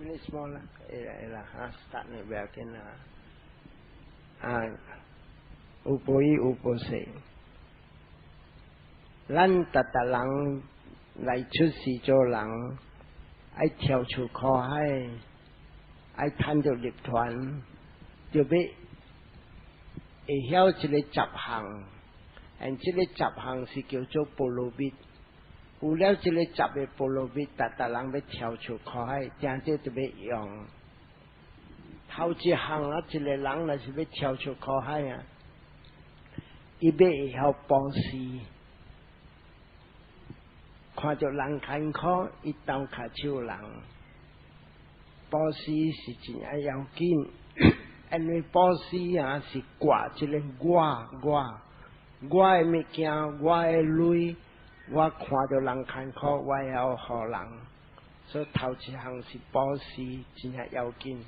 minutes more 啦，start 你不要紧啦。有保佑有保佑，咱逐人来出世做人，爱跳出苦海，爱趁着立团，就要会晓一个十项，这个十项是叫做波罗蜜。有了这个十个波罗蜜，逐人要跳出苦海，正少就要用。头一项一个人若是要跳出苦海伊要会晓布施。看到人艰苦，伊倒脚手人，布施是真爱要紧，因为布施是挂一个我的物件，我的泪，我看到人艰苦，我要互人，所以头一项是布施，真爱要紧。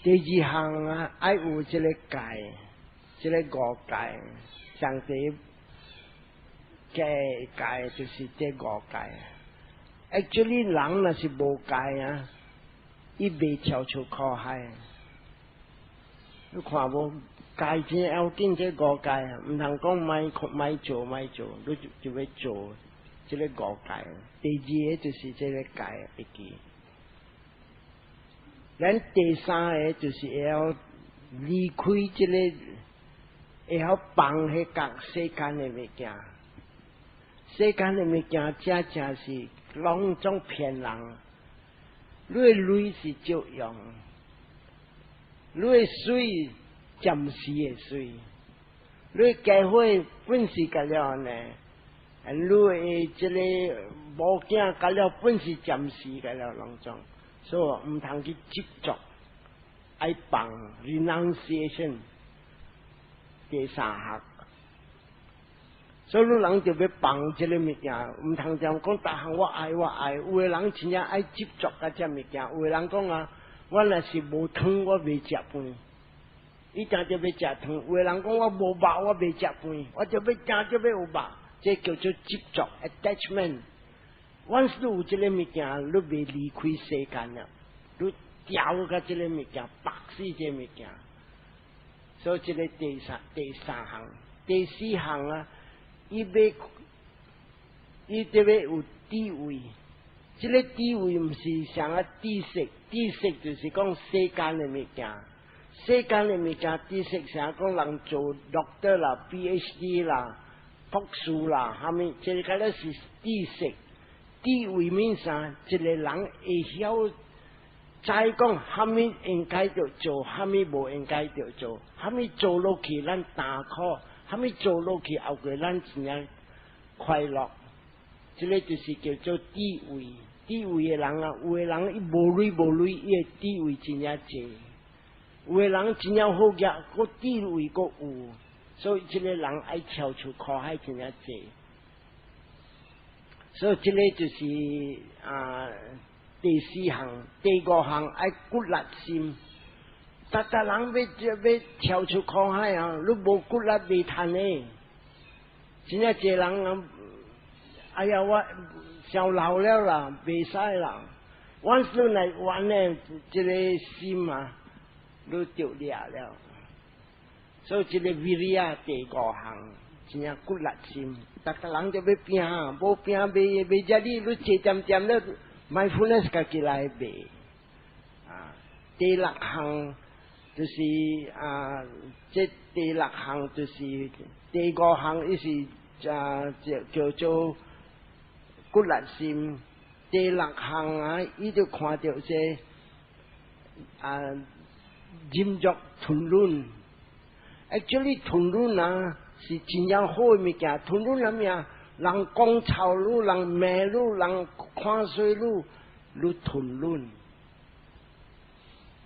第二项爱有这个戒，这个五戒，上帝戒就是这五戒。actually 人若是无戒伊袂跳出苦海。你看无戒真要紧，这五戒唔通讲咪做，你就要做这个五戒。第二个就是这个戒会记。咱第三个就是会晓离开这个，会晓放迄角世间的物件。世间的物件正是拢总骗人。你的泪是足用，你的水暂时的水，你的家伙本是甲了呢，你的这个无囝甲了本是暂时甲了拢总。所以唔通去执着，爱放 renunciation 第三项。所以人就要放这个物件，唔通讲逐项我爱。有的人真正爱执着甲这物件，有的人讲我若是无汤，我袂食饭，伊定就要食汤。有的人讲我无肉，我袂食饭，我就要有肉，这叫做执着 attachment。once 你有这个物件，你袂离开世间了，你掉甲这个物件，白死这物件。所以这个第三项，第四项伊就要有智慧。这个智慧唔是像知识就是讲世间的物件，世间的物件知识像讲人做 doctor 啦、PhD 啦、博士啦，下面这个咧是知识。智慧面啥？一个人会晓知讲虾米应该着做，虾米无应该着做，虾米做落去咱担苦，虾米做落去后个咱真正快乐。这个就是叫做智慧。智慧的人有的人伊无累，伊的智慧真正济；有的人真正好个，个智慧个有，所以这个人爱跳出苦海真正济。所以这个就是第四项，第五项爱骨力心。逐人要跳出苦海你无骨力袂趁的。真正济人哎呀我上老了啦，袂使啦。once你来玩呢，这个心你就裂了。所以这个 Viriya 第五项。真正骨力心，逐人就要拼，无拼袂遮你坐点了，mindfulness 家己来袂。第六项就是这第六项就是第五项，伊是叫做骨力心。第六项伊就看到这忍辱吞忍。actually 吞忍是真正好的物件，吞忍什么人讲臭你，人骂你，人看衰你吞忍。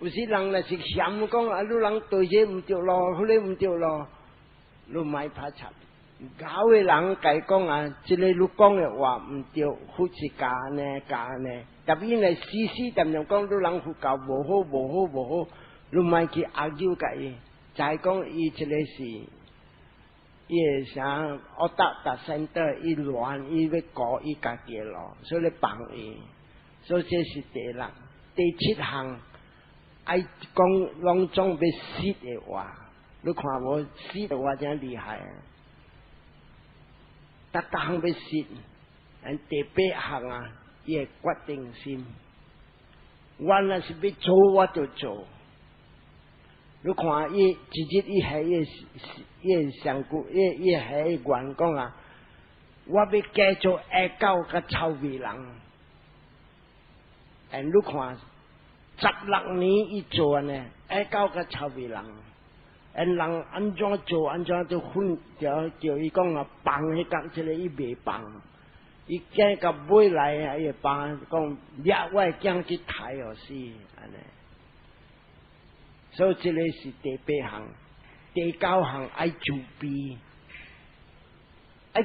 有时人若是嫌讲你人对这唔对咯，迄个唔对咯，你莫拍插。搞的人甲伊讲这个你讲的话唔对，或是假呢，特别来死点讲你人佛教无好，你莫去argue甲伊，再讲伊这个是。伊会啥学达center伊乱伊要搞伊家己咯，所以你放伊。所以这是第六。第七项，爱讲拢总要实的话，你看无实的话真厉害啊！逐项要实，第八项啊，伊会决定心。我若是要做，我就做。你看伊一日伊系伊上句，伊系员讲啊，我要继续下狗甲臭味人。你看16年伊做呢，下狗甲臭味人。人安怎做安怎就分叫伊讲啊，放迄角即个伊袂放。伊惊到尾来啊，伊放讲掠我惊去杀哦死安尼。所以这个是第八项，第九项爱自卑。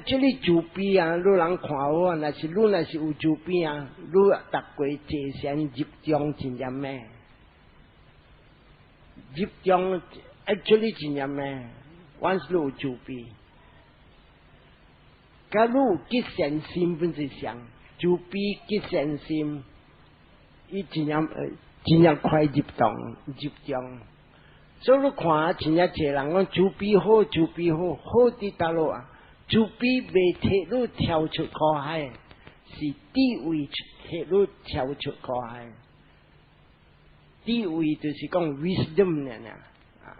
这里自卑啊，你人看我，若是有自卑啊，你达过界限入中真严咩？入中这里真严咩？我是有自卑。假如结善心本是上，自卑结善心，伊真正快入中。所以你看，真正侪人讲自卑好，好伫倒落啊？自卑袂摕你跳出苦海，是地位摕你跳出苦海。地位就是讲 wisdom 呢啊。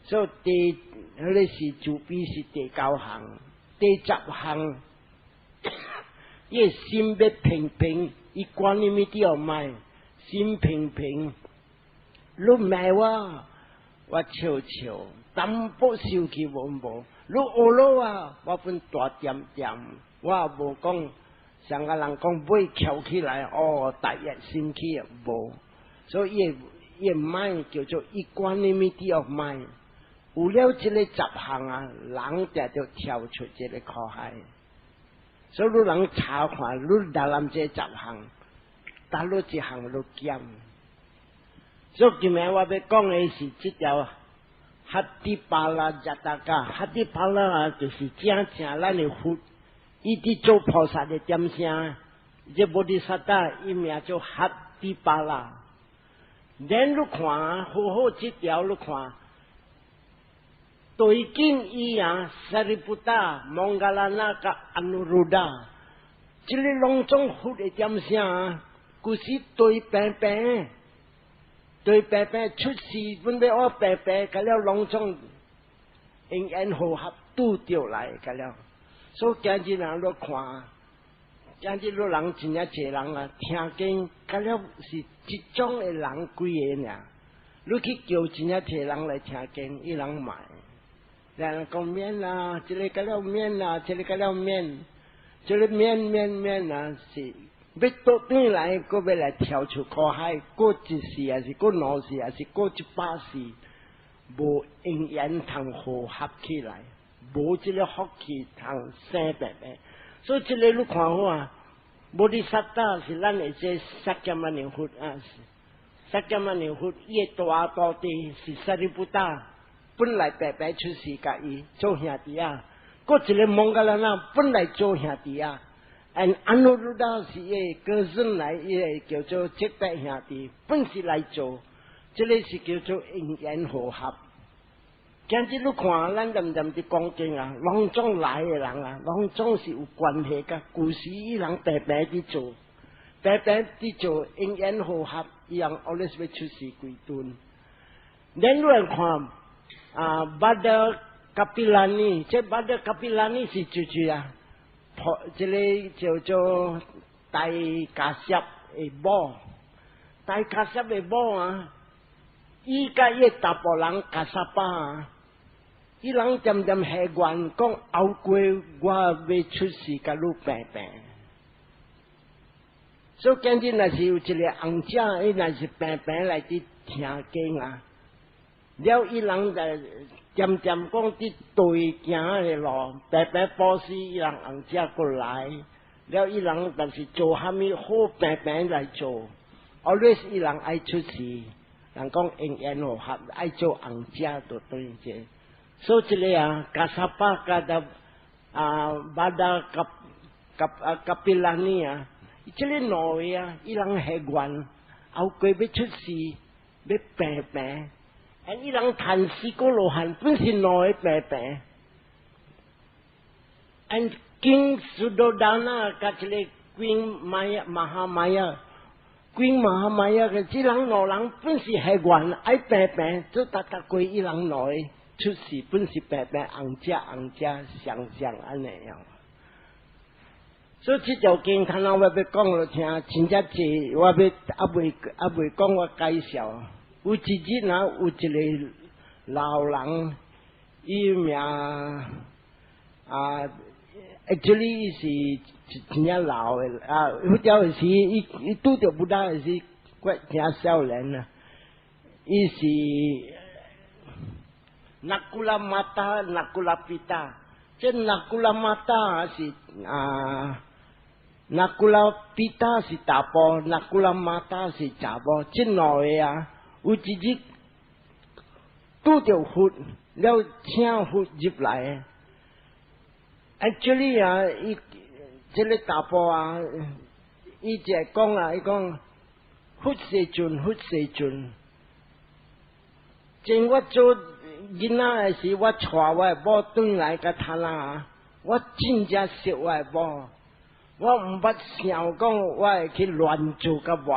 所以迄个是自卑是第9项。第10项，伊心要平平，伊管你咪掉卖，心平平。你骂我笑笑，淡薄受气无。你学了啊，我分大点，我也无讲，像个人讲尾翘起来，大热生气啊，无。所以伊卖叫做伊管你咪掉卖。有了这个10项啊，人就跳出这个苦海。所以你人查看，你达咱这10项，达你一项都减。所以今日我要讲的是这条哈迪巴拉加达嘎，哈迪巴拉啊，就是正咱的佛，伊伫做菩萨的点声，这菩提萨埵伊名叫哈迪巴拉。咱你看，好这条你看。对经伊啊，萨利布达、蒙嘎拉那甲安努鲁达，这个拢总佛的点声啊，就是对平出世，本来我平平，甲了拢总因缘和合拄着来，甲了。所以今日人都看，今日都人真正侪人啊，听经，甲了是一种的人几个尔。你去叫真正侪人来听经，伊人买。人讲免啦，这个甲了免啦，这个甲了免，这个免啦，是要倒转来，搁要来跳出苦海，过一世还是过2世，还是过100世，无因缘通和合起来，无这个福气通生白白。所以这个你看好啊，菩提萨埵是咱的这释迦牟尼佛啊，释迦牟尼佛伊的大地是萨利布达。本来白白出世甲伊做兄弟啊，过一个蒙嘎拉那本来做兄弟啊，安努鲁达是伊个孙来，伊叫做结拜兄弟，本是来做，这个是叫做因缘和合。今日你看，咱渐伫讲经啊，拢总来的人啊，拢总是有关系甲故事，伊人白白伫做，因缘和合，伊人 always 要出世归顿。咱有人看。巴德卡皮拉尼，这巴德卡皮拉尼是就是啊，这个叫做大迦叶的某，大迦叶的某啊，伊甲伊大部人迦萨巴啊，伊人渐下愿讲后过我要出世甲你平平。所以今日若是有一个红姐，伊若是平平来伫听经啊。了，伊人在渐讲伫对行的路，白白保持伊人红姐过来。了，伊人但是做虾米好平平来做 ，always 伊人爱出世，人讲因缘和合，爱做红姐就对者。所以这个啊，迦萨巴加的巴达卡皮拉尼啊，这里挪威啊，伊人系冤，后过要出事，要病病，伊人谈死过罗汉，本是挪威病病。King Suddhodana 甲这个 Queen Mahamaya。Queen Mahamaya 嘅这人老人本是系冤，爱病病，做达过伊人来出事，本是病病，红家上安尼样。所以这条经，看我要讲落听，真正济，我要未讲我介绍。有一日呐，有一个老人，伊名actually 是真正老的迄条是伊拄着不大是怪真少年啊，伊是Nakula Pita， 这Nakula Mata 是Nakula Pita 是大波，Nakula Mata 是查甫，这两个有一日拄着佛了，请佛入来。Actually 伊这个大波伊就讲伊讲佛世尊，前我做囡仔的时，我带我的某转来甲他我真正惜我的某，我毋捌想讲我会去乱做甲别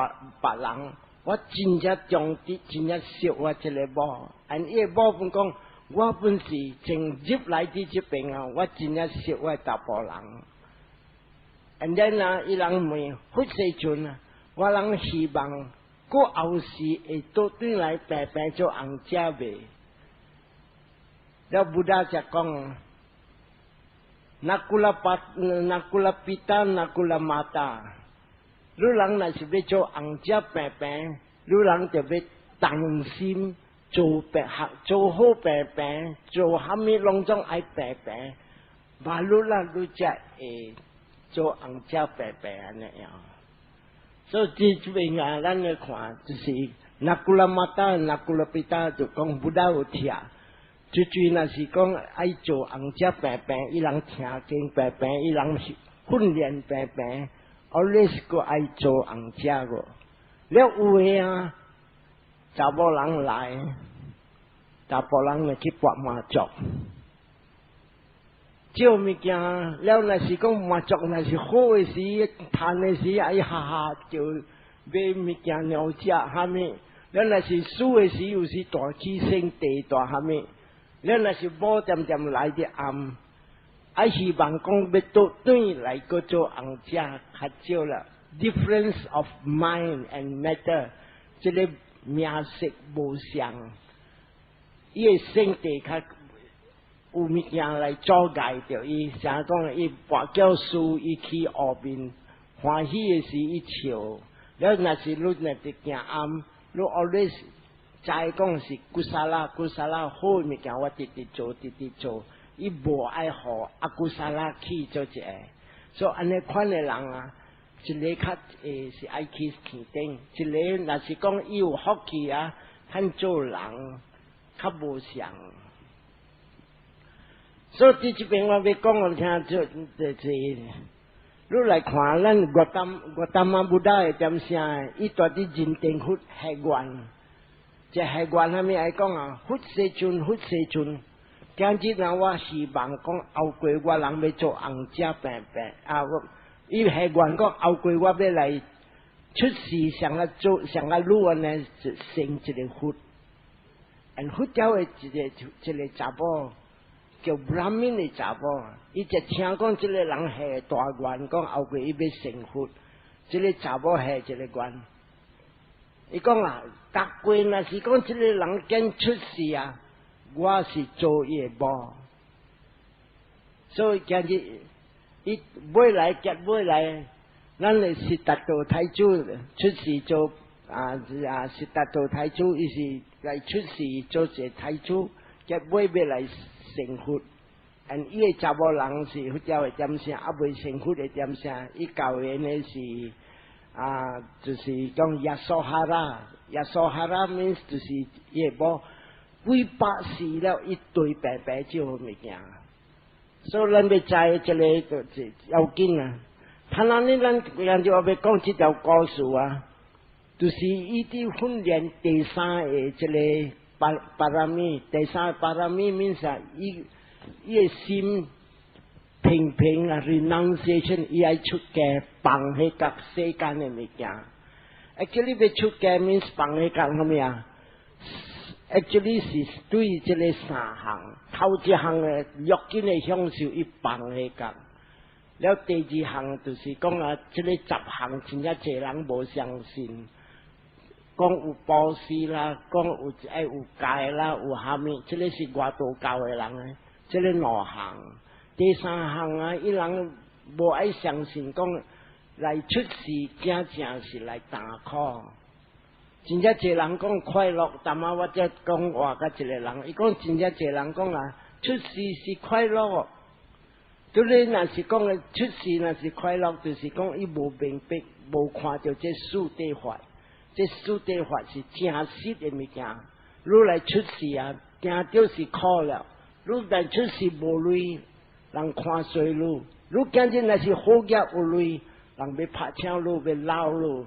人，我真正重视，真正惜我这个某，伊的某分讲。我本是从入来伫这边我真正惜我大波人。And then 伊人问佛世尊我人希望过后世会倒转来白白做红家未？了布达就讲，Nakula Pita Nakula Mata， 你人若是要做红家白白，你人就要当心。做白客，做好白白，做虾米拢总爱白白，马路啦你才会做红家白白安尼样。所以这边咱来看，就是Nakula Mata、Nakula Pita就讲不大有听，最最那是讲爱做红家白白，伊人听经白白，伊人训练白白，always 个爱做红家个，了有诶查某人来，查甫人来去博麻将，照物件了，若是讲麻将，若是好诶时，赚诶时，哎哈就买物件鸟食虾米；了若是输诶时，有时大起升地大虾米；了若是无点点来的暗，希望讲要倒转来个做红食较少啦。Difference of mind and matter， 这个。名色无相，伊诶性地较有物件来阻碍着伊。像讲伊跋筊书，伊去后面欢喜诶时伊笑，了若是你若是行暗，你 always 知讲是古沙拉好物件，我直做，伊无爱互古沙拉去做一个，所以安尼款诶人一个较是爱去天顶，一个若是讲伊有福气看做人较无相。所以伫这边我要讲我听就是你来看咱月担布达的点声，伊住伫人天佛系愿，这系愿下面爱讲佛世尊。今日我希望讲后过我人要做红家病伊系愿讲后过我要来出世，上个愈安尼成一个佛，佛教的一个查甫叫 Brahmin 的查甫，伊就听讲这个人系大愿，讲后过伊要成佛，这个查甫系一个愿。伊讲达过若是讲这个人跟出世我是做业报，所以今日。伊买来，咱的是达到太子出世做是达到太子，伊是来出世做一个太子，买要来成佛。伊个查某人是佛教的点声，未成佛的点声，伊教的呢是就是讲亚索哈拉 means 就是业报，几百世了一堆白白少物件。所以咱要知这个就是要紧他那里咱讲就要讲这条故事啊，就是伊伫训练第三个这个巴拉米，第三个巴拉米面上，伊个心平平啊 ，renunciation， 伊爱出家放迄个世间的物件。actually 要出家 means 放迄个什么啊 ？actually 是对这个三项，头一项的欲紧的享受，伊放迄个。了第二项就是讲啊，这个10项真正侪人无相信，讲有布施啦，讲有有戒啦，有虾米，这个是外道教的人诶，这个2项。第三项啊，伊人无爱相信，讲来出世真正是来担苦。真正侪人讲快乐，但嘛我则讲话甲一个人，伊讲真正侪人讲啊，出世是快乐。对你若是讲嘅出世，若是快乐，就是讲伊无明白，无看到这四谛法。这四谛法是正实的物件。你来出世啊，惊到是苦了。你来出世无累，人看衰你。你今日若是好业有累，人要拍枪你，要闹你。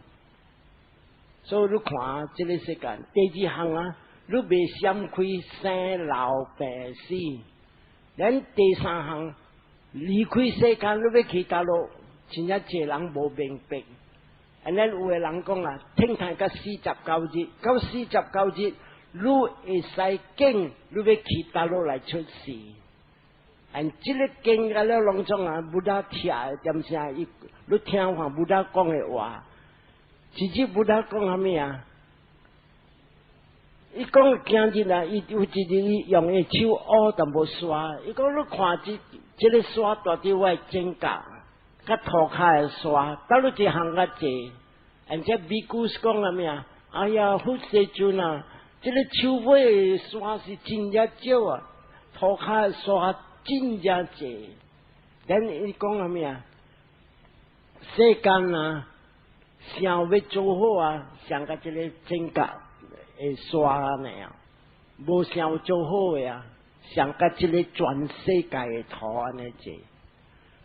所以你看这个世界，第二项啊，你未闪开生老病死。咱第三项。离开世间，你要去大陆，真正侪人无明白。安尼有个人讲啊，听谈到49日，到49日，你会使经，你要去大陆来出世。按这个经个了，拢总啊，不大听点啥？伊你听话不大讲的话，直接不大讲啥物啊？伊讲今日啊，伊有一日用个手握淡薄刷，伊讲你看这个刷大伫我指甲，甲涂骹的刷，到你一项较济，而且比古是讲啥物啊？哎呀，好细阵啊！这个手尾的刷是真正少啊，涂骹的刷真正济。咱伊讲啥物啊？世间啊，想要做好啊，想甲这个指甲。会刷呢啊，无想做好的啊，想甲这个全世界的图安尼济，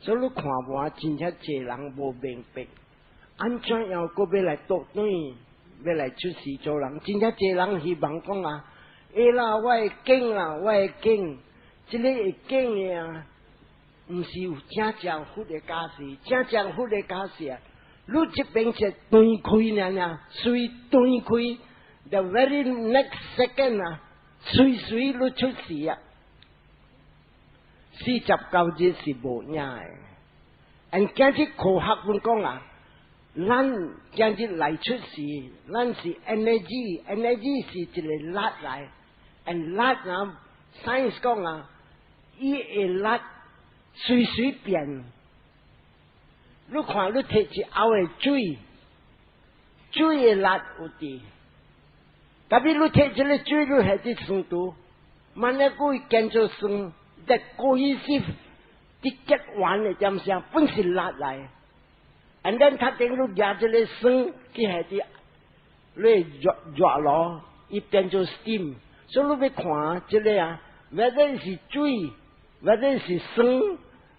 所以你看我真正侪人无明白，安怎样个要来夺对，要来出世做人，真正侪人希望讲啊，会啦，我会经啦，我会经，这个会经的啊，毋是有正福的假事，正福的假事啊，你这边是断开呢，随断开。The very next second 啊，随你出世啊，49日是无影的。而今日科学本讲啊，咱今日来出世，咱是 energy 是一个力来，而力啊 ，science 讲啊，伊个力随便。你看你摕一后的水的力有伫。特别你摕这个水，你还得酸度，万一佢建造酸，但过去是啲极完的点上，本是辣来。and then 他等你夹这个酸，佢还得你热咯，伊变做 steam。所以你要看这个啊，whether 是水，whether 是酸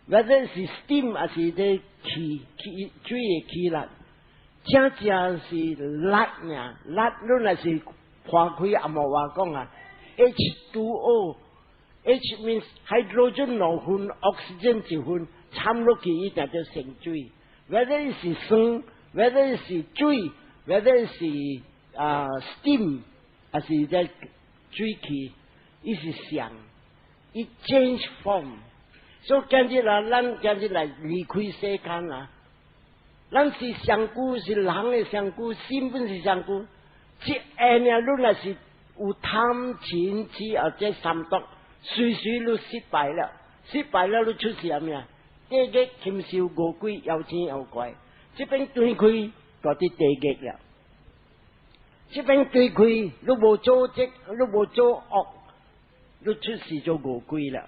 ，whether 是 steam， 还是啲气水的气力，正是辣呀，辣你那是。看开阿莫话讲啊 ，H2O，H means hydrogen 2分 ，oxygen 1分，掺落去伊就叫成水。whether 是酸 ，whether 是水 ，whether 是steam， 还是在水气，伊是像，伊 change form。所以今日啦，咱今日来离开世间啦，咱是上古是人的上古，心本是上古。这下呢，你若是有贪钱痴或者三毒，随你失败了，你出事啥物啊？地狱禽兽恶鬼妖精妖怪，这边对开就伫地狱了。这边对开，你无做职，你无做恶，你出事做恶鬼了。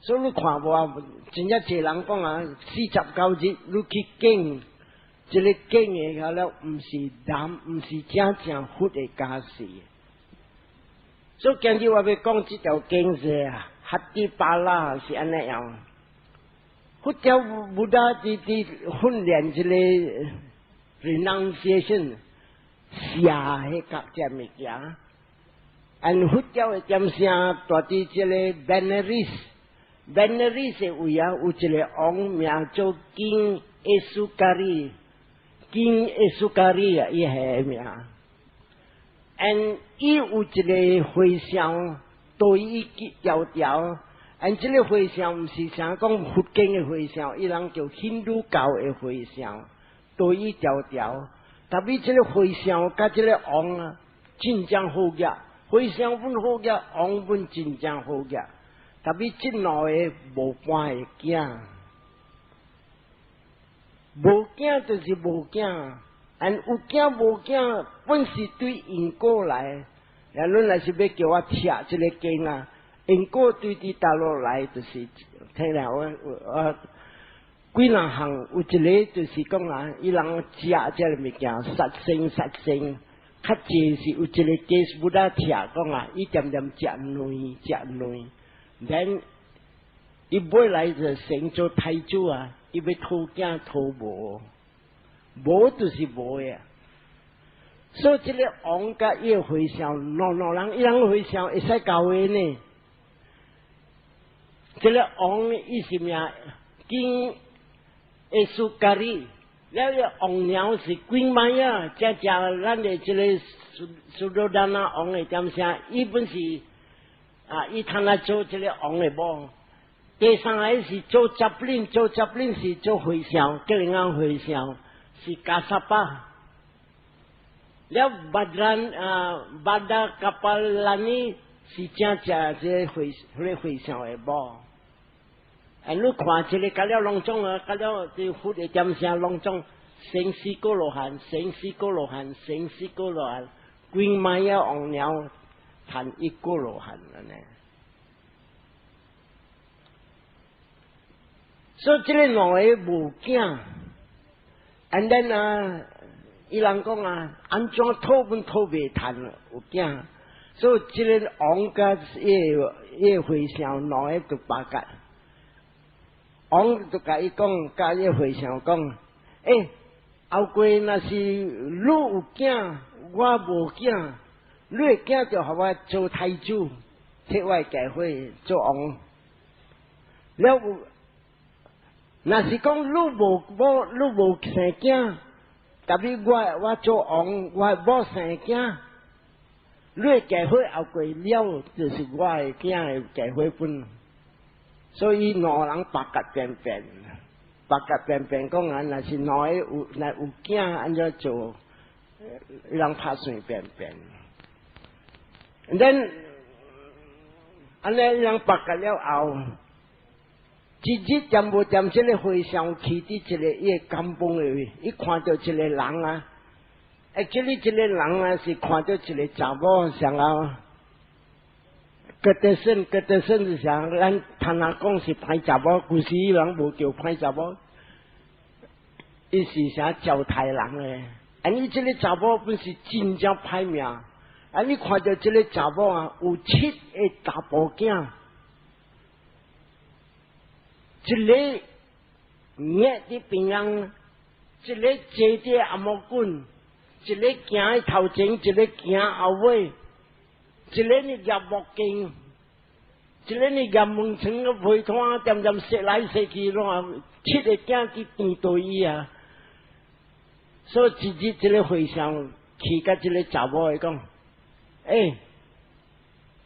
所以你看我真正侪人讲啊，49日你去敬。这个经验下了，唔是难，唔是正佛的假事。所以今日我要讲这条经是哈迪巴拉是安尼样。佛教布达的训练这个 renunciation 下迄各只物件，按佛教的点声大啲这个 Benares 的位啊，有一个王名叫金耶稣咖喱啊，伊系名。伊有一个回向，对伊调调。这个回向唔是啥讲佛经的回向，伊人叫印度教的回向，对伊调调。特别这个回向甲这个王啊，真正好嘅，回向本好嘅，王本真正好嘅。特别这两个无伴的囝，无囝就是无囝，有囝无囝，本是对因果来。然后若是要叫我拆这个经啊，因果对伫大陆来，就是听了我几两项，有一个就是讲啊，伊人食这个物件，杀生，较济是有一个技术在拆讲啊，伊点点食卵。然伊买来就成做太子啊，伊要讨囝讨无就是无呀。所以这个王甲伊回向，两人伊人回向会使交的呢。这个王伊是名金耶稣咖喱，了个王娘是queen麦啊，咱的这个苏罗丹那王的点声，伊本是伊通来做这个王的某。第三个是做杂领是做回向，叫人家回向是加沙巴。了巴达卡巴拉尼是正这回向的某。你看这个，甲了隆重啊，甲了这佛的点声隆重，生死哥罗汉，queen麦呀王鸟谈一哥罗汉了呢。所以这个两个无囝 ，and then 伊人讲啊，安怎讨本讨袂谈有囝，所以这个王甲伊回向两个就八格，王就甲伊讲，甲伊回向讲，后过若是你有囝，我无囝，你的囝就互我做太子，替我教会做王，了。若是讲你无生囝，特别我做王，我无生囝，你的教会后过了，就是我的囝的教会本。所以两人八格变讲啊，若是两个有囝安怎做，人拍算变。then 安尼人八格了后。日点无点这个回向去伫一个伊甘榜的位，伊看到一个人啊，这里一个人啊是看到一个查某上啊，格德森是啥？咱谈下讲是歹查某，故事人无叫歹查某，伊是啥招太人诶？你这个查某本是真正歹命，你看到这个查某啊，有7个大宝囝。一个热的平安，一个坐在阿毛棍，一个行喺头前，一个行后尾，一个呢夹木镜，一个呢夹门窗个陪拖，点踅来踅去咯，7个囝去见对伊啊。所以一日这个回向去甲这个查某会讲，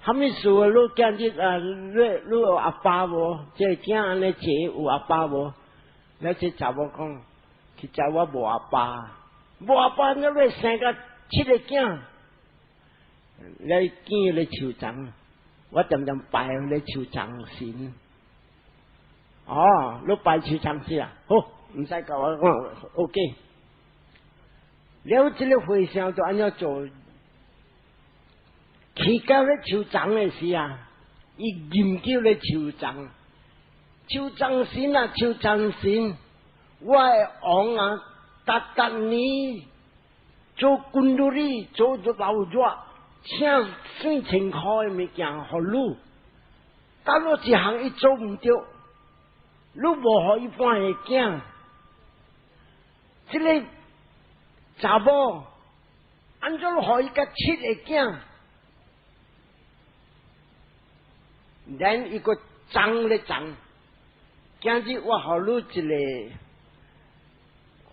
虾米事啊？你今日你有阿爸无？这囝安尼坐有阿爸无？了这查某讲，其实我无阿爸，你生个7个囝，来见咧求长，我点拜咧求长神。你拜求长神啊？好，唔使教我OK。了这个回向就安怎做？去到咧求长的时啊，伊研究咧求长神啊，求长神，我的王啊，达你做军队里做老热，请算情况的物件互你，但我一项伊做唔到，你无互伊半个囝，即个查某安怎互伊甲7个囝？然伊个争咧争，今日我互你一个，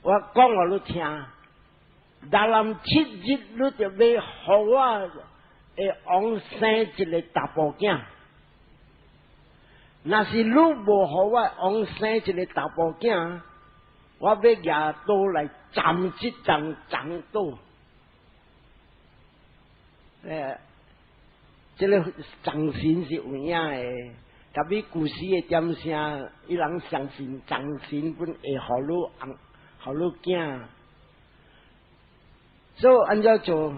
我讲互你听，大人7日你就要互我会王生一个大宝囝。若是你无互我王生一个大宝囝，我要拿刀来斩这张刀。这个藏神是有影的，特别故事的点声，伊人相信藏神本会互你互你囝，所以按照做，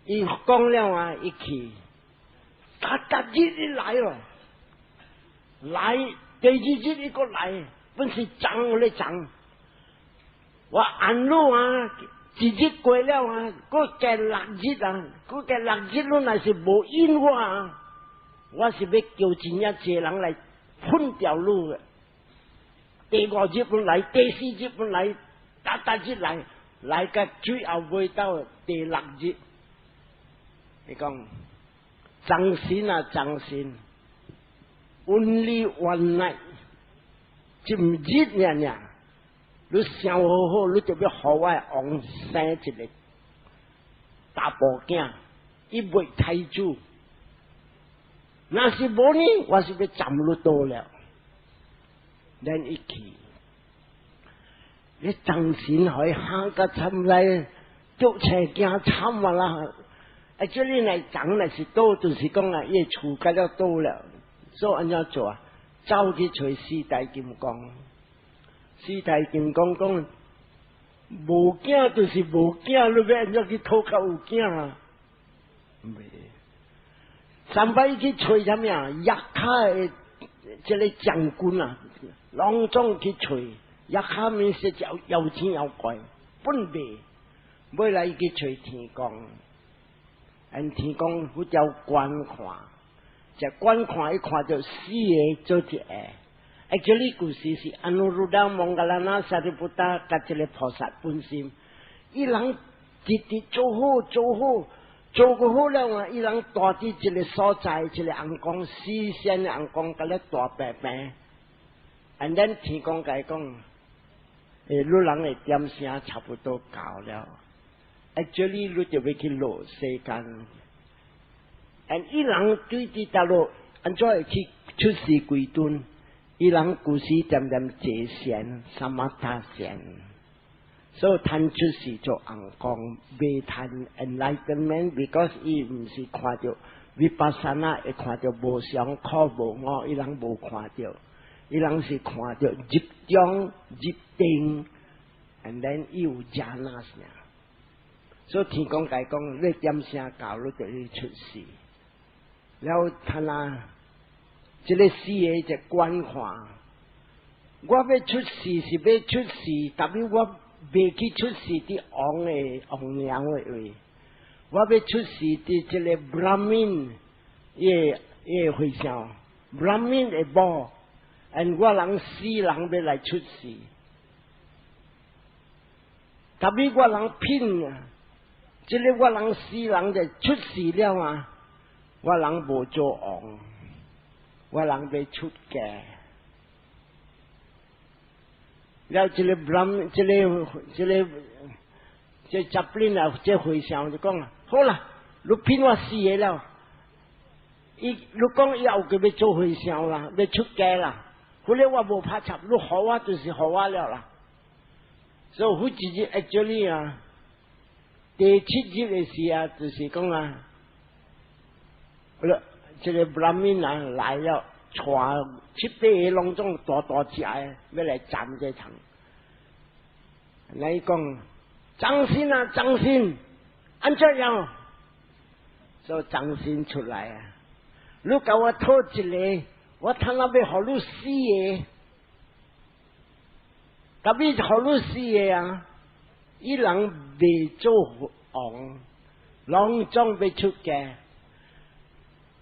伊讲了啊，伊去，大日伊来咯，来第2日伊个来，本是争咧争，我按路啊。1日过了啊，佮加6日啊，佮加6日，你若是无应我啊，我是要叫真正济人来分掉你嘅。第5日本来，第4日本来，大日来个最后未到第6日。你讲张神啊，张神 ，only one night， 一日呀。你想好好，你就要互我王生一个大宝囝，伊袂太子。若是无呢，我是要斩你刀了。咱一起，你张神可以下个参来捉车惊惨啊啦！这里来斩来是刀，就是讲啊，伊厝甲了刀了，所以安怎做啊？走去找4大金刚。4大金刚讲，无囝就是无囝，你要安怎去讨较有囝啊？袂，3摆去找啥物啊？亚卡的这个将军啊，隆重去找，亚卡面是叫妖精妖怪，本袂，尾来去找天公，按天公佢叫观看，只观看一看到4个做一个。这里故事是阿努鲁达蒙格拉纳萨利布达甲这个菩萨本心，伊人直直做好做过好了啊！伊人大伫一个所在，一个红光视线的红光，甲咧大白白。and then 天公甲伊讲，你人的点声差不多到了，这里你就要去落世间。and 伊人对伫大陆，安怎会去出世归尊？伊人故事点点界限，什么大限，所以谈出世做红光，未谈 enlightenment，because 伊唔是看到vipassana，会看到无常苦无我，伊人无看到，伊人是看到集中入定 ，and then 伊有加那声，所以天公甲伊讲，你点声教你就去出世，然后谈啊。这个4个就观看，我要出世是要出世，但是我未去出世伫王娘的位，我要出世伫这个 Brahmin 也会上 Brahmin 的宝，我人死人要来出世，但是我人拼啊，这个我人死人就出世了啊，我人无做王。我人要出家，了这个 Brahmin， 这扎布林啊，这会上就讲啊，好啦，你骗我4个了，你讲以后佢要做会上啦，要出家啦，后来我无拍插，你好我就是好我了啦，所以我自己 actually 啊，第7日的时啊，就是讲啊，这个 Brahmin 啊来了，带7、8个拢总大只的，要来斩这场。来讲，张神啊，张神，安怎样？所以张神出来啊！你甲我讨一个，我通那要互你4个，特别是互你4个啊！伊人未做王，拢总要出家。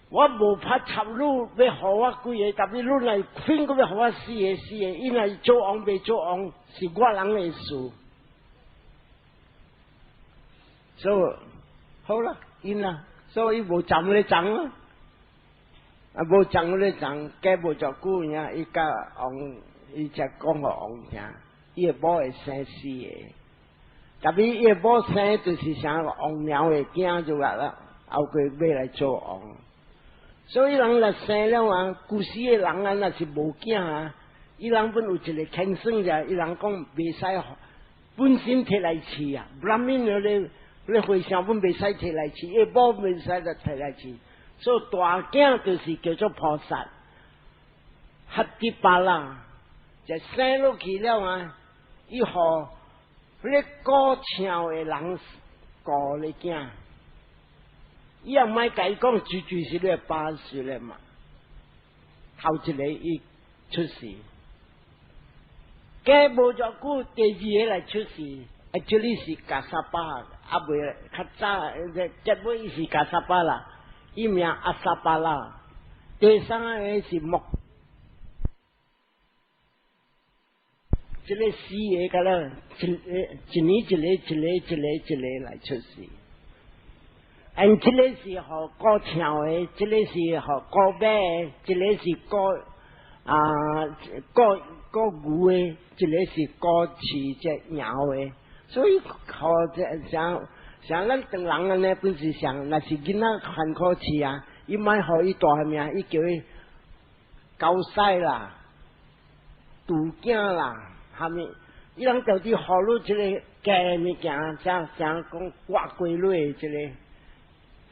我无怕插路要互我几个，但是路来偏个要互我4个4个，伊若做王未做王，是我人的事。所以好啦，因啦，所以无站咧争啊，啊无争咧争，加无照顾呀，伊甲王，伊才讲互王听，伊个某会生4个，但是伊个某生就是啥王苗的囝就来啦，后过要来做王。所以人若生了啊，古时的人啊，若是无囝啊，伊人本有一个天生者，伊人讲袂使本身摕来饲啊，不然免咧回想本袂使摕来饲，伊某袂使来摕来饲，所以大囝就是叫做菩萨，哈迪巴拉，就生落去了啊，伊互咧高超的人教咧囝。伊也莫甲伊讲，最是咧8岁咧嘛，头一个伊出世，加无偌久，第2个来出世，这里是加沙巴，啊袂较早，结尾伊是加沙巴啦，伊名阿沙巴啦，第3个是木，这个4个个啦，一年一个来出世。这个是互高超的，这个是互高马的，这个是高牛的，这个是高饲只鸟的，所以互像咱当人安尼本是上，若是囡仔很可饲啊，伊莫互伊大名，伊叫伊高赛啦、杜囝啦，哈咪，伊人到底互汝这个假物件，啥讲挂规律这个。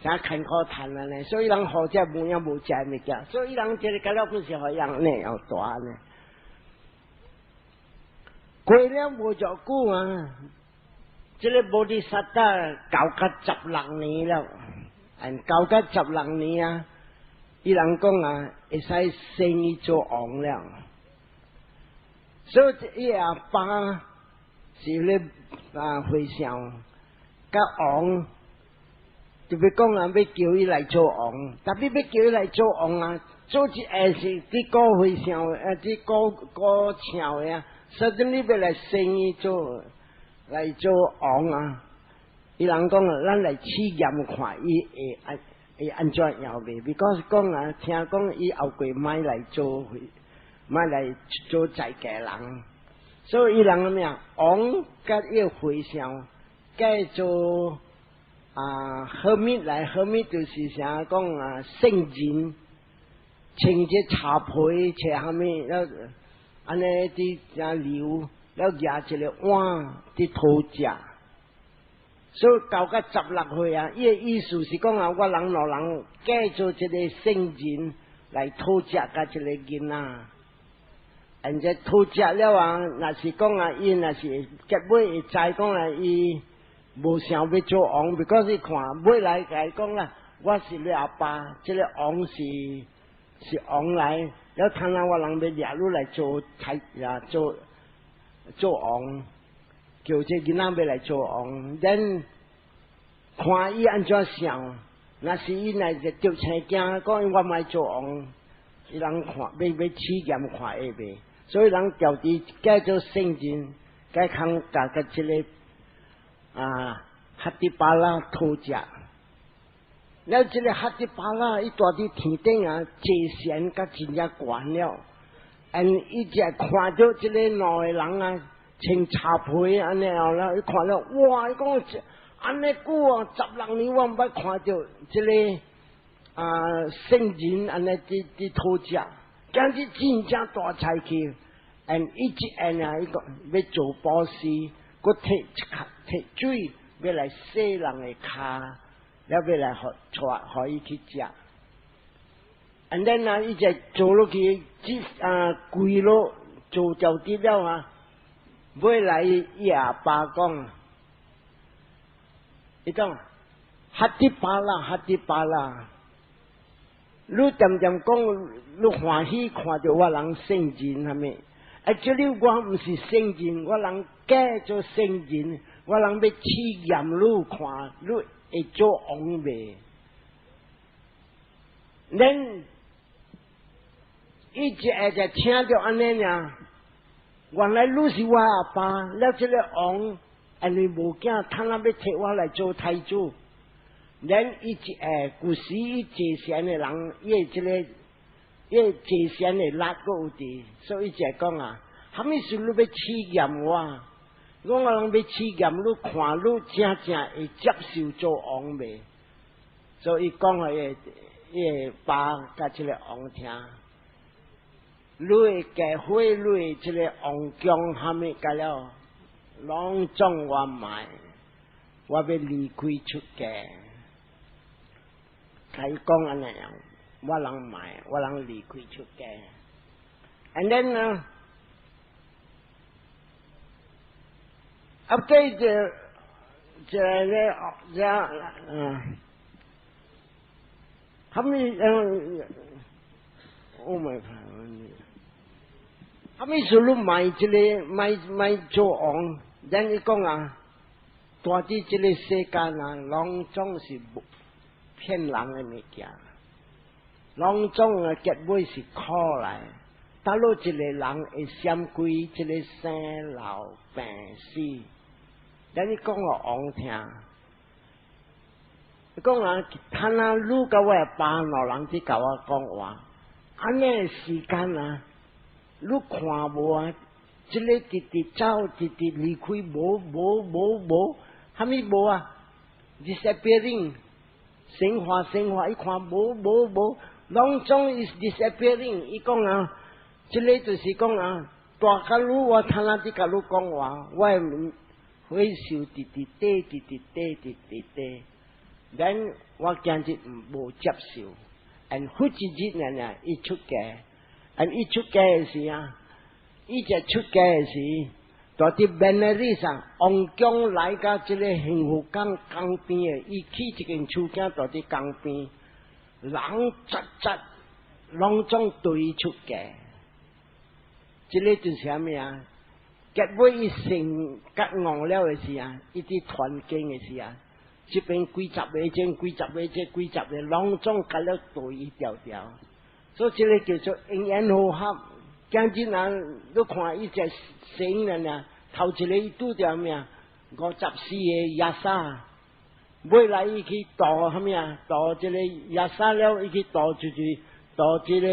啥坎坷谈了呢？所以人好在无样无食物件，所以人这个改了不是好样呢，要大呢。过了无偌久啊，这个菩提萨埵教到16年了，教到16年啊，伊人讲啊，会使升伊做王了。所以伊阿爸是咧回想甲王。就要讲啊，要叫伊来做王，特别要叫伊来做王啊，做一下是啲高会上啲高超的啊，所以你要来升伊来做王啊。伊人讲啊，咱来试验看伊会安怎样袂？比如讲啊，听讲伊后过买来做在家人，所以伊人咩啊，王甲伊会上该做。何密就是啥讲啊，圣人穿只茶被，切下面了，安尼啲只流，了夹一个碗啲土食，所以到16岁啊，伊个意思是讲啊，我人老人改做一个圣人来土食甲一个囡仔，人家土食了啊，若是讲啊，伊若是结尾会知讲啊，伊。无想要做王，不过是看未来来讲啦，我是你阿爸，这个王是王来，了看下我人要掠入来做做王，叫这囡仔要来做王，then看伊安怎想，若是伊来就丢青镜，讲我莫做王，伊人看要试验看会袂，所以人调伫改做圣人，改康加个这个。哈迪巴拉土食，了这个哈迪巴拉伊住伫天顶啊，坐神甲真正悬了，伊只看到这个老的人啊，穿茶被安尼后啦，伊看了哇，伊讲安尼久啊，16年我毋捌看到这个圣人安尼伫土食，简直真正大才气，伊一啊，伊讲要做保湿。我摕水要来洗人的骹，了要来互伊去食。and then 啊，伊就做落去，跪落做掉啲了啊，尾来伊阿爸讲，伊讲哈迪巴拉，你点讲，你欢喜看到我人圣人，系咪？这里我唔是圣人，我人假做圣人，我人要试验你看，你会做王未？恁一直就听着安尼呀，原来愈是我阿爸，了这个王，安尼无囝，他那要摕我来做太子。恁一直古时伊坐禅的人，伊这个伊坐禅的力够有伫，所以就讲啊，虾米事你要试验我？我人要试验你，看你真正会接受做王未？所以讲啊，伊爸甲这个王听，你的家会，你的这个王宫虾米甲了，拢总我买，我要离开出家。他讲安尼样，我人买，我人离开出家。And then after how many oh my god 他们说你买这个买做王，然伊讲啊，大啲这个世间啊，拢总是骗人的物件，拢总啊结尾是苦来。到落一个人会闪归这个生老病死，然伊讲我王听，伊讲啊，他那愈甲我爸老人去甲我讲话，安尼时间啊。你看无啊？这个直直走，直直离开，无，虾米无啊 ？disappearing， 生化，伊看无，拢总 is disappearing。伊讲啊，这个就是讲啊，大家如我他那啲甲你讲话，我会受直直地，然我今日无接受，and 好几日呢，伊出家。anh ít出家嘅時啊，伊只出家嘅時，在啲 Benares 上，王姜來到這個幸福港江邊嘅，伊起一間厝間在啲江邊，人雜，攏總對伊出家。這個就是啥物啊？結尾伊成甲戇了嘅時啊，伊啲團建嘅時啊，這邊幾十個攏總甲了對伊條。所以这个叫做因缘和合。今日人你看伊只生人啊，头一个伊拄着咩54个夜叉，未来伊去渡虾米啊？渡这个夜叉了，伊去渡就是渡这个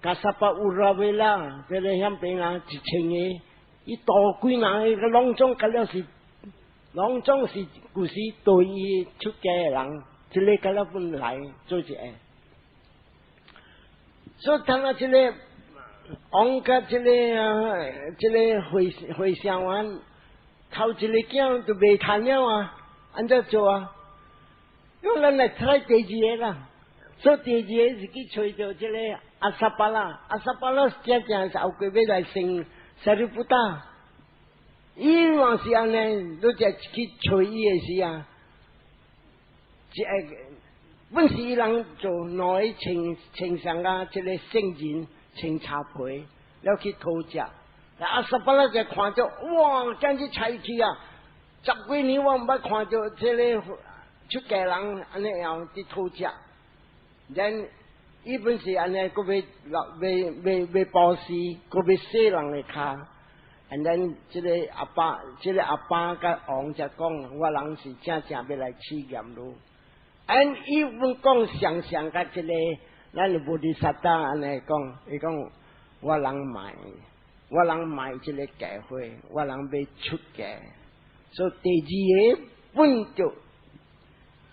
加萨巴乌拉维拉，这个遐边啊1000个，伊渡几人个拢总甲了是，拢总是故事对伊出家的人，这个甲了本来做一个。所以当然这个王甲这个回乡完，头一个囝就未谈了啊，安怎做啊？因为咱来猜第二个啦，所以第二个是去找到这个阿萨巴拉真正是后过要来生萨利布达，伊往是安尼，你就去找伊的时啊，这个。本是伊人做内穿上啊，这个圣人穿茶皮，了去偷食。阿萨巴拉就看着，哇，简直才去啊！10几年我毋捌看着这个出家人安尼样去偷食。然伊本是安尼，佮要保持，佮要洗人的骹。and then 这个阿爸甲王就讲，我人是正要来试验你。按伊本讲想甲这个，咱菩提萨埵安尼讲，伊讲我人买这个教会，我人要出家，所以第二个本就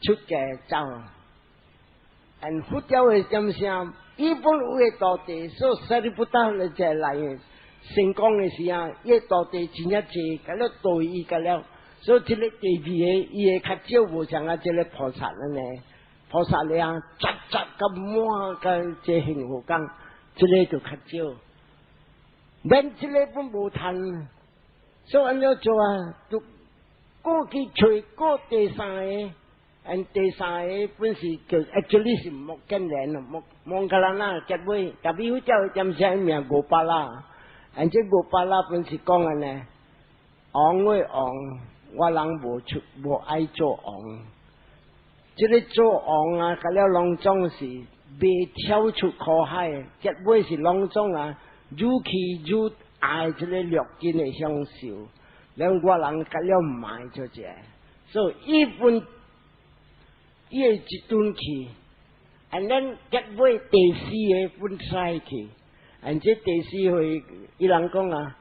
出家走。按佛教的点声，伊本有个道地，所以萨利布达来才来成功的时啊，伊道地真一济，甲了对伊甲了。所以这个第二个，伊会较少无像啊，这个菩萨呢，菩萨量杂咁满个这幸福感，这个就较少。咱这个本无谈，所以安怎做啊？就过去找过第三个，第三个本是叫 actually 是木根人咯，蒙格拉那结尾，特别佛教点写名五巴拉，这五巴拉本是讲嘅呢，王为王。我人无爱做王，这个做王啊，甲了隆中是未跳出苦海，结尾是隆中啊，愈去愈爱这个略金的享受，两个人甲了买就这，所以一分伊会一顿去。and then 结尾第四个分开去，and 这第四回伊人讲啊，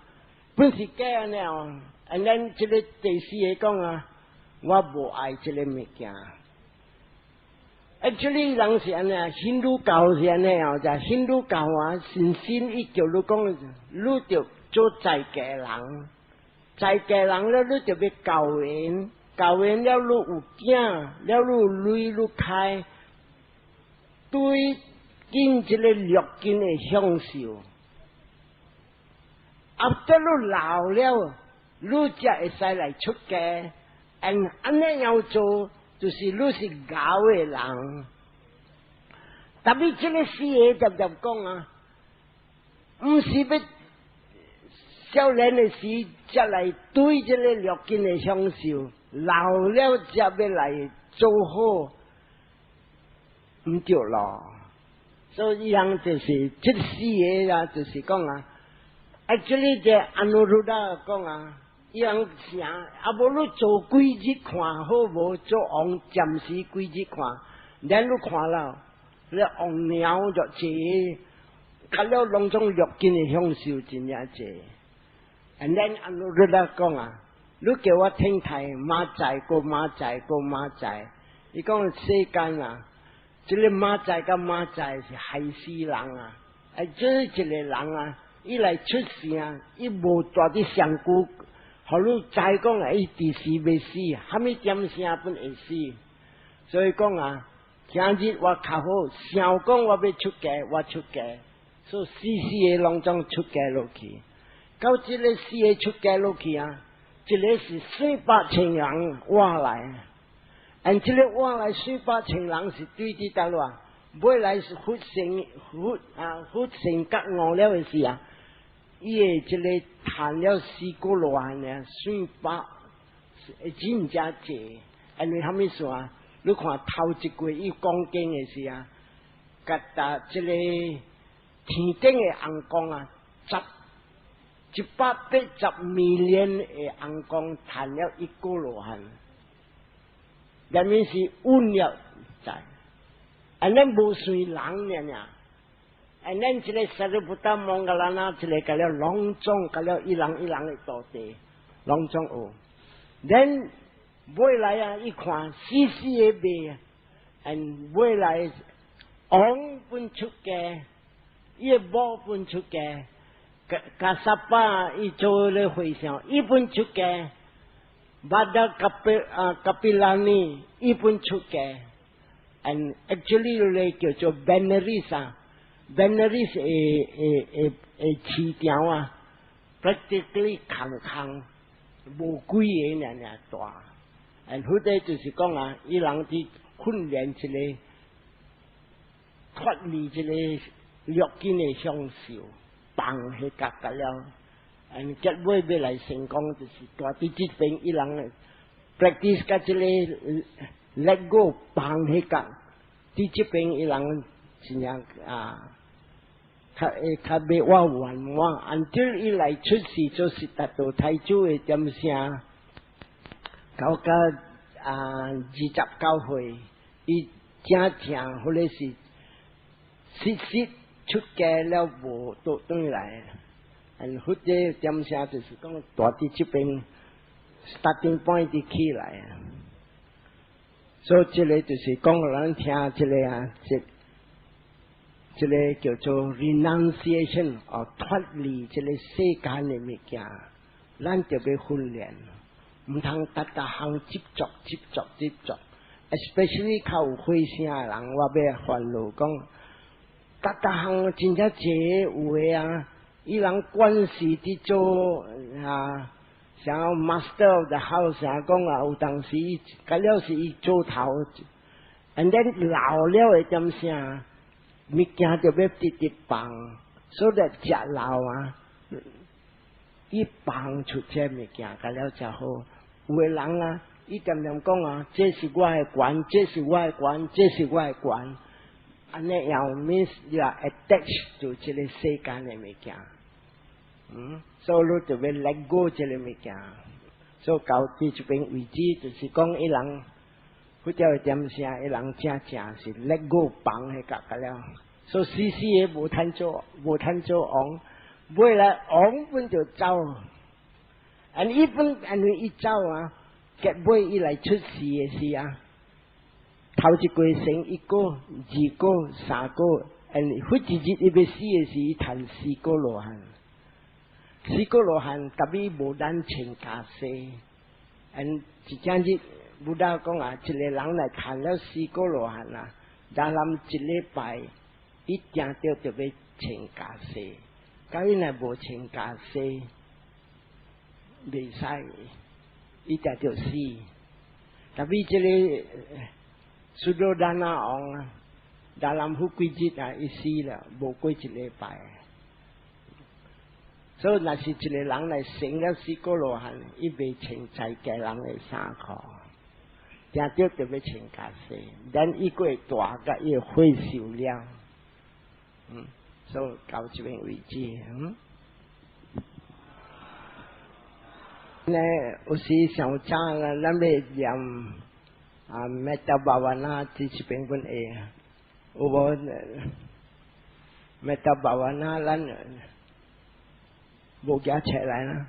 本是假安尼哦 ，and then 这个第四个讲啊，我无爱这个物件。actually 人是安尼啊，印度教是安尼哦，就印度教啊，神仙伊叫你讲，你着做在家人，在家人了，你着要教缘，教缘了，你有囝，了你有累你开。对见这个略见的享受，啊，等你老了，你才会使来出家。安尼要做，就是你是教的人。特别这个事业就讲啊，唔是要少年的时才来对这个略见的享受，老了才要来做好。唔对咯，所以人就是这四个啊，就是讲啊，这里只安努鲁达讲啊，伊人想啊，无你做几日看好无？做王暂时几日看，咱你看了，你王鸟就济，甲了拢种略见的享受真正济。and then 安努鲁达讲啊，你叫我听台马仔个马仔个马仔，伊讲世间啊。这个马仔甲马仔是害死人啊！这一个人啊，伊来出声，伊无大啲上古，互你知讲啊，伊第时未死，虾米点声本会死。所以讲啊，今日我较好，想讲我要出家，我出家，所以四个拢总出家落去。到这个四个出家落去啊，这个是300,000人挖来。and 这个往来300,000人是对的到啦，未来是佛成觉悟了的事啊，伊个这个谈了4个罗呢，300真正济，因为他们说啊，你看头一个伊讲经的事啊，甲达这个天顶的红光啊，180 million 的红光谈了1个罗汉。人民是温了在，安尼无随人呢，安尼这个萨利布达蒙格拉那这个甲了隆重，甲了一人的土地，隆重哦。then 未来啊，一看死的卖啊，未来王本出家，伊无本出家，加萨巴伊做咧会上，伊本出家。Bada Kapilani 一本出家 and actually 咧叫做 Benares 啊 ，Benares 市場啊 ，practically 空無幾個人大 ，and 佢哋就是講啊，伊人啲訓練一個脫離一個略見嘅享受，放去夾㗎了。and 結尾要來成功，就是大啲這邊伊人 practice 甲這個 let go 放喺甲，啲這邊伊人真正啊，較未話完話 ，until 伊來出世就是達到太祖嘅點聲，到甲29歲，伊正或者是實出家了無倒轉來。and 佢哋點聲就是講大啲這邊 starting point 啲起來啊，所以這個就是講人聽這個啊，這個叫做 renunciation 哦，脫離這個世間嘅物件，咱就要訓練，唔通特行接觸 ，especially 靠有火聲嘅人，我要煩惱講，特行真正濟有嘅啊。伊人管事伫做啊，想要 master of the house 啊，講啊，有當時甲了是伊做頭 ，and then 老了會點聲，物件就要直放，所以食老啊，伊放出這物件，甲了就好。有個人啊，伊点点讲啊，这是我的管，这是我的管，这是我的管。安尼又 means you are attached to 这个世間的物件。所以你就要 let go 这个物件。所以到第一邊為止，就是講一人，佢叫佢點聲，一人正是 let go 放喺隔了。所以時時嘢無貪做王，未來王本就走。And even and 一走啊，結尾一來出事嘅時啊。頭一個成一個、二個、三個，佢自己一要死嘅時，伊談四個羅漢，特別無咱請假死，一陣日武大講啊，一個人來談了四個羅漢啊，但係一禮拜一定到就要請假死，假如係無請假死，未使，一定就死，特別這個。Suddhodana orang dalam hukum kita isi lah, buku cilipai. So nasi cilang lai sehingga psikolohan ibe cengcai kelang lai sako. Dia tu tebe cengkase dan ikut itu agak ia hui siu liang. So kau cibeng uji. Ne usi xiao cha la lambe jam. Meta Bhavana ที่จะเป็นคนอุบล Meta Bhavana แล้วบอกยาเฉยๆนะ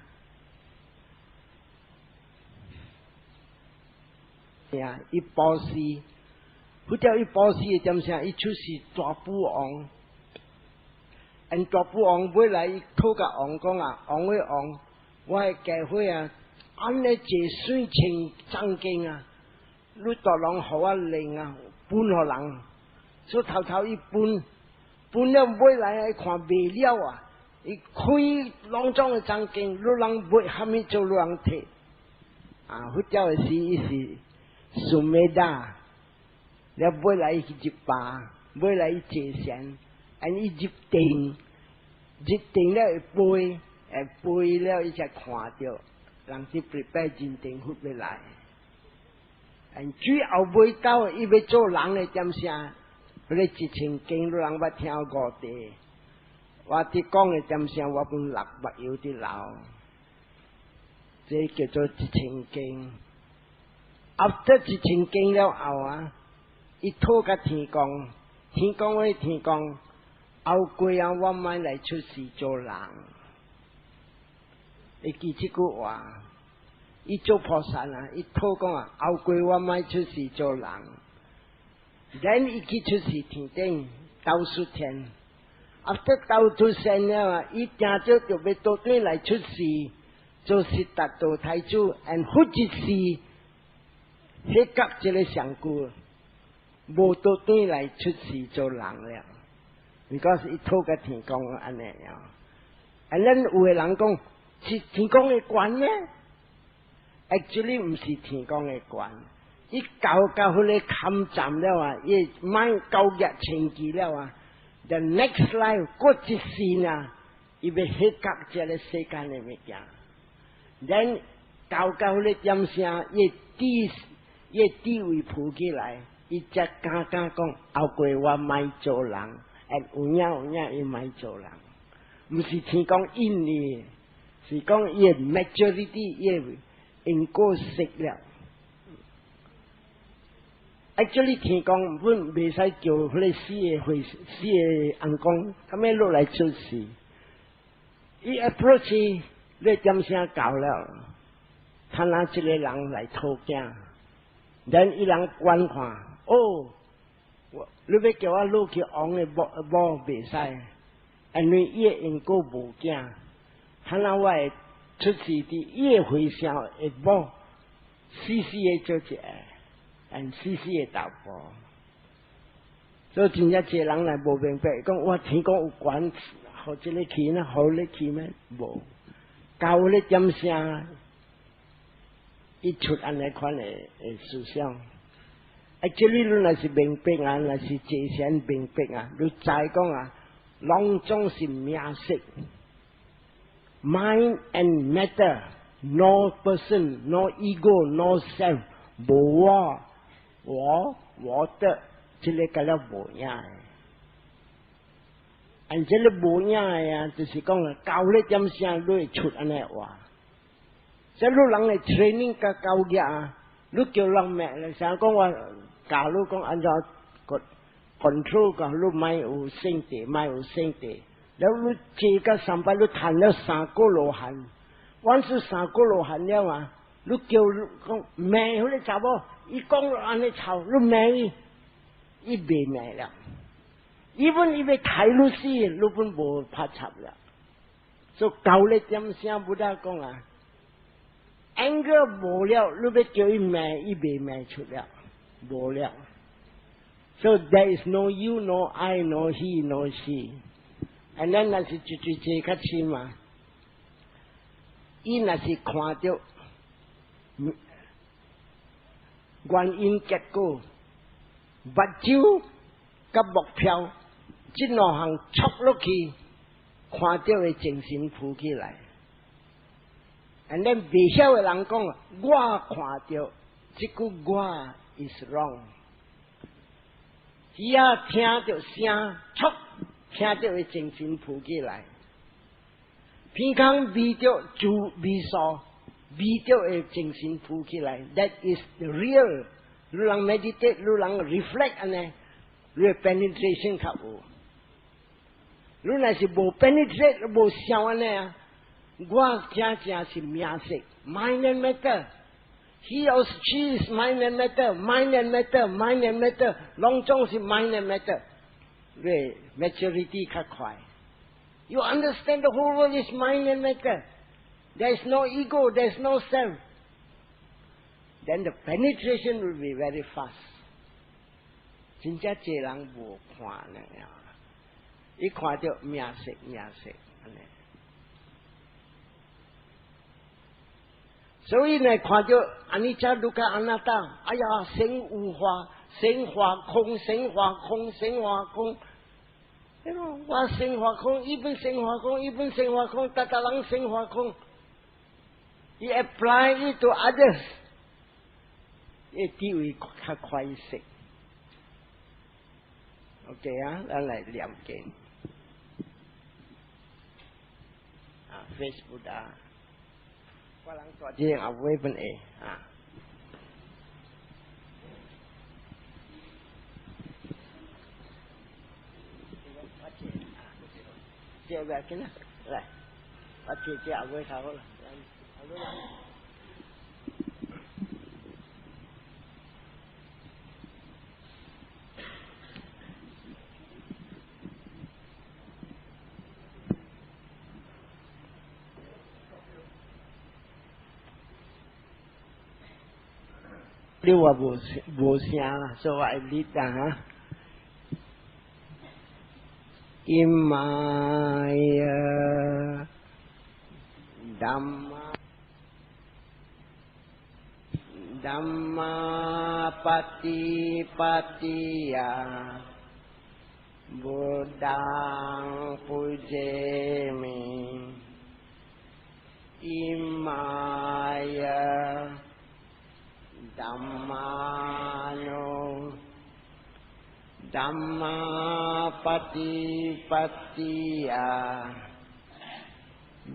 เนี่ยอีปอซีผู้เจ้าอีปอซีจำเสียอีชุสีตัวผู้องอันตัวผู้องเวลาอีทุกข์องก็อ่ะองไว้องว่าแกเว้ยอ่ะอันนี้เจสุนชิงจังเก่งอ่ะรู้ต่อรองหัวเล็งอ่ะปุ่นหัวหลังสุดเท่าอีปุ่นเนี่ยไว้ไรไอ้ความเบี้ยวอ่ะอีคุยลองจ้องจังเก่งรู้หลังไว้ทำให้เจ้าหลังเทหุ่นเจ้าสิสุเมดาแล้วไว้ไรอีจิบป่าไว้ไรอีเจเซียนอันอีจิบติงแล้วปุยแล้วอีจะขวาเดียวหลังที่ปริแปะจินติงหุ่นไปไรอันจุยเอาใบเต้าอีไปโจหลังเลยจำเสียเลยจิตเชิงเก่งรู้หลังบัดเที่ยวกอดเตว่าที่กล้องเลยจำเสียว่าเป็นหลักบัดอยู่ที่เรา这叫做จิตเชิงเก่ง after จิตเชิงเก่งแล้วเอาอีโทกับทีกองไว้ทีกองเอากุยเอาว่าไม่嚟出事做人你記住句話伊做菩薩伊討講後歸我咪出世做人，然伊去出世天頂到數天，after 到出世了伊定咗就要到底來出世，就是達到太子，and 好一世，迄個這個上句，無到底來出世做人了 ，because 伊討個天公安尼呀，and then 有個人講是天公嘅管咩？ actually 唔是天公嘅管，伊搞佢哋冚站了伊買夠日清記了the next life 嗰一世呢，伊要迄個這個世間嘅物件 ，then 搞佢哋點聲，伊地位鋪起來，伊只敢講後歸我咪做人，有影伊咪做人，唔是天公因你，是講伊 majority 伊。 應該食了 ，actually 天公本未使叫佢哋死嘅人公，咁樣落嚟出事。伊 approach 你點聲搞了，他拿一個人嚟討驚，然伊人觀看，哦，你要叫我落去昂嘅無未使，因為伊應該無驚，他那我。 出事啲嘢回想一波，死嘅做只，死嘅打波。所以真正一人嚟無明白，講我天公有管，好這個去呢，好呢去咩？無，教呢點聲，一出安尼款嘅思想。這裡你若是明白若是界限明白你再講攏總是名色。 Mind and matter no person, no ego, no self. 无我的，这个叫做无影。อัน这个无影呀，就是讲教你点声，你会出安尼话。即你人嚟 training 甲教嘅，你叫人咩咧？想讲话教你讲按照个 control 个，你咪有升地，咪有升地。แล้ว你这个上班你谈了3个罗汉，完是3个罗汉了嘛？你叫讲咩？佢哋查某，伊讲安尼吵，你咩？伊袂咩了。even 伊要睇你死，你本无拍插了。所以教你点声不得讲啊。anger 无了，你要叫伊咩？伊袂咩出了，无了。So there is no you, no I, no he, no she. And then 那是最较深嘛，伊那是看到原因结果，目睭甲目标，这两项戳落去，看到的精神浮起来。And then 未晓的人讲，我看到这句我 is wrong。只要听到声，戳。听到的精神浮起来，平常味到就味素，味到的精神浮起来 ，that is the real。你人 meditate， 你人 reflect 安尼，你 penetration 较有。你若是无 penetrate， 无想安尼啊，我正是名色 ，mind and matter。He or she is mind and matter，mind and matter，mind and matter， 拢总是 mind and matter。对 maturity 较快。You understand the whole world is mind and matter. There is no ego, there is no self. Then the penetration will be very fast. 真正这人无看呢，一看到名色安尼。所以呢，看到安尼只卢卡安那达，哎呀，神无化，神化空，神化空，神化空。我神化空，一本神化空，一本神化空，大人神化空。You apply it to others， 一地位较快些。OK 啊，咱来了解。Facebook 啊，我人做这啊，微本诶啊。借về cái này, này, bắt chia với thảo là, điều là bộ xe, so I lead ha. Imaya Dhamma Patipatiya Buddhang Pujemi Imaya Dhammano Dhamma Patipatiya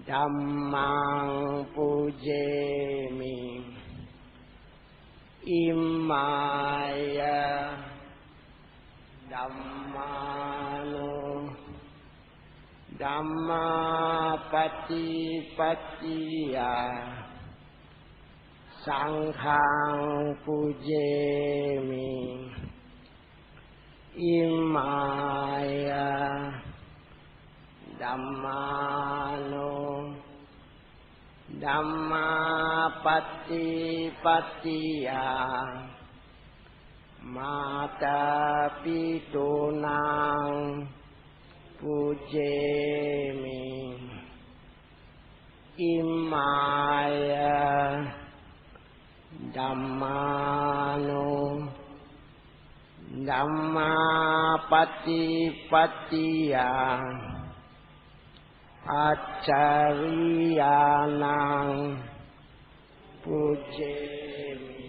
Dhammang Pujemi Imaya Dhammano Dhamma Patipatiya Sanghang Pujemi Imaya Dhammano Dhamma Patipatiya Mata Pitunang Pujemi Imaya Dhammano Dhamma Patipatiya Acariyanang pujemi.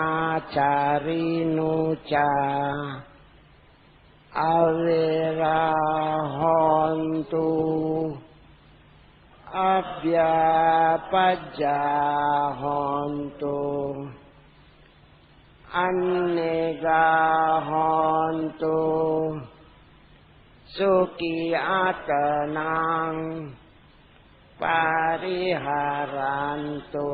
Sabrahmacari nuca awirahontu abhyapajahontu annegahontu sukiatenang pariharantu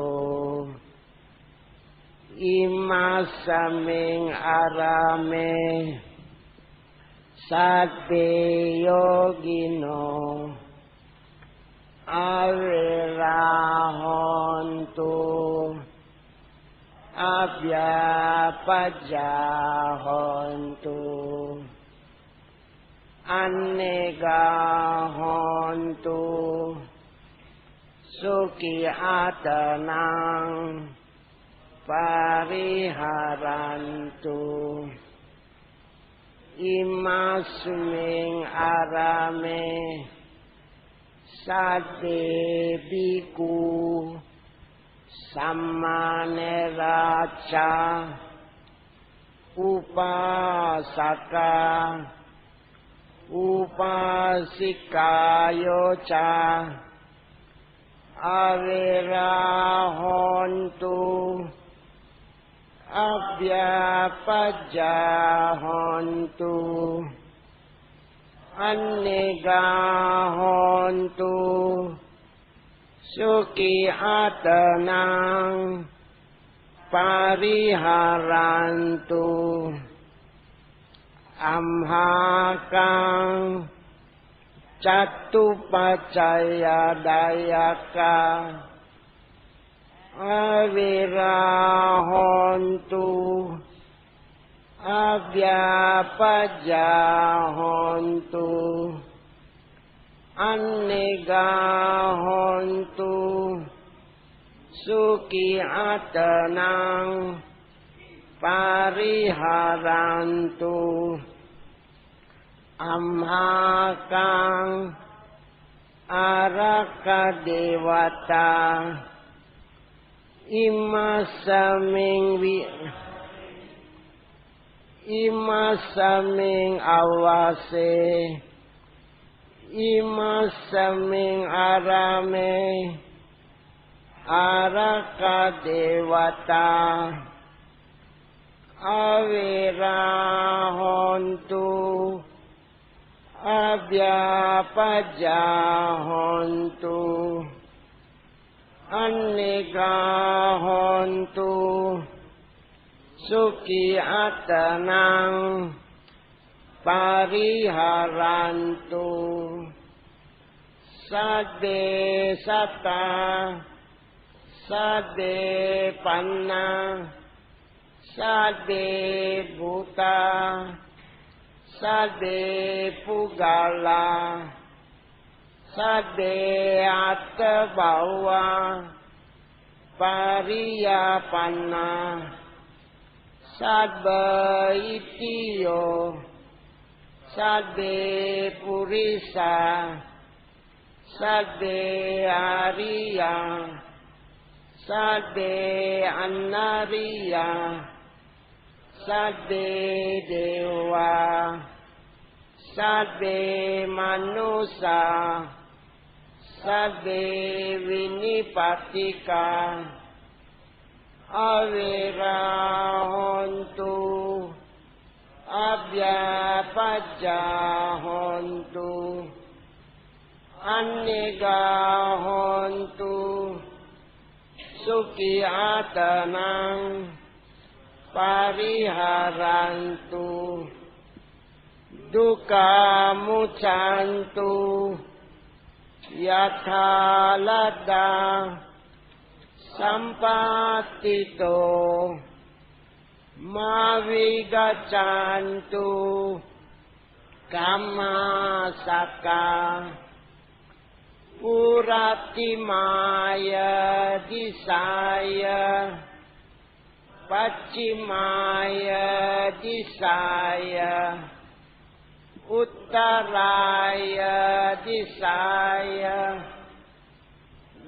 imasaming arame sabbe yogino avirahontu abhyapajahontu annegahontu sukiatenang pariharantu imasming arame sadde biku samaneraca upasaka upasikayoca avirahontu abhyapajahontu annegahontu sukiatenang pariharantu amhakang catupacaya dayaka avirahontu abhyapajahontu annegahontu sukiatenang pariharantu amhakang araka dewata imasaming awase imasaming arame araka dewata avirahontu abhyapajahontu annegahontu sukiatenang pariharantu sadde sata sadde panna sadde buta sadde pugala sadde atbawa pariyapanna sabba itiyo sabbe purisa sabbe ariya sabbe annariya sabbe dewa sabbe manusa sabbe vinipatika avirahontu abhyapajahontu annegahontu Sukhiyatanang Pariharantu Dukkha muccantu Yatha ladda Sampatito Mavigaccantu Kamma Sakka Puratimaya Disaya Paccimaya Disaya Uttaraya Disaya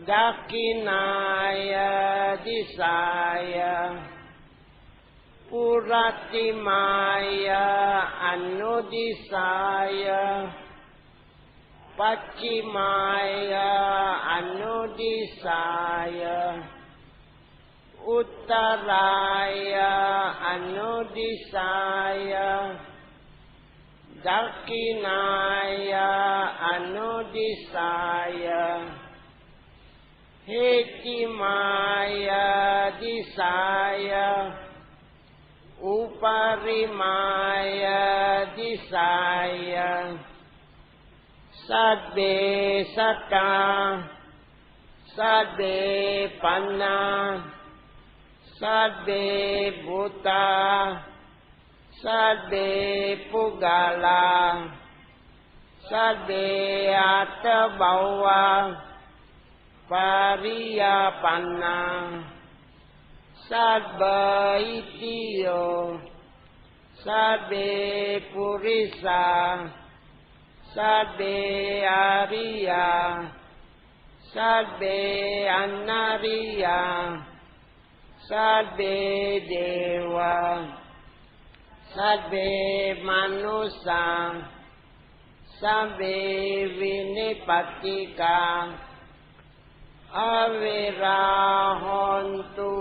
Dakinaya Disaya Puratimaya Anudisaya Paccimaya Anudisaya Uttaraya Anudisaya Dakinaya Anudisaya Hetimaya Disaya Uparimaya Disaya Sabbe Satta Sabbe Panna Sabbe Bhuta Sabbe Pugala Sabbe Attabhava Pariyapanna Sabba Itiyo Sabbe Purisa Sabbe Ariya Sabbe Annariya Sabbe Deva Sabbe Manusa Sabbe Vinipattika Avirahantu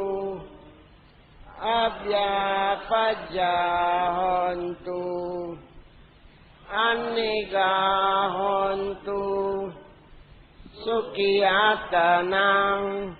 Abhyapajahantu Anigahantu Sukhiyatanang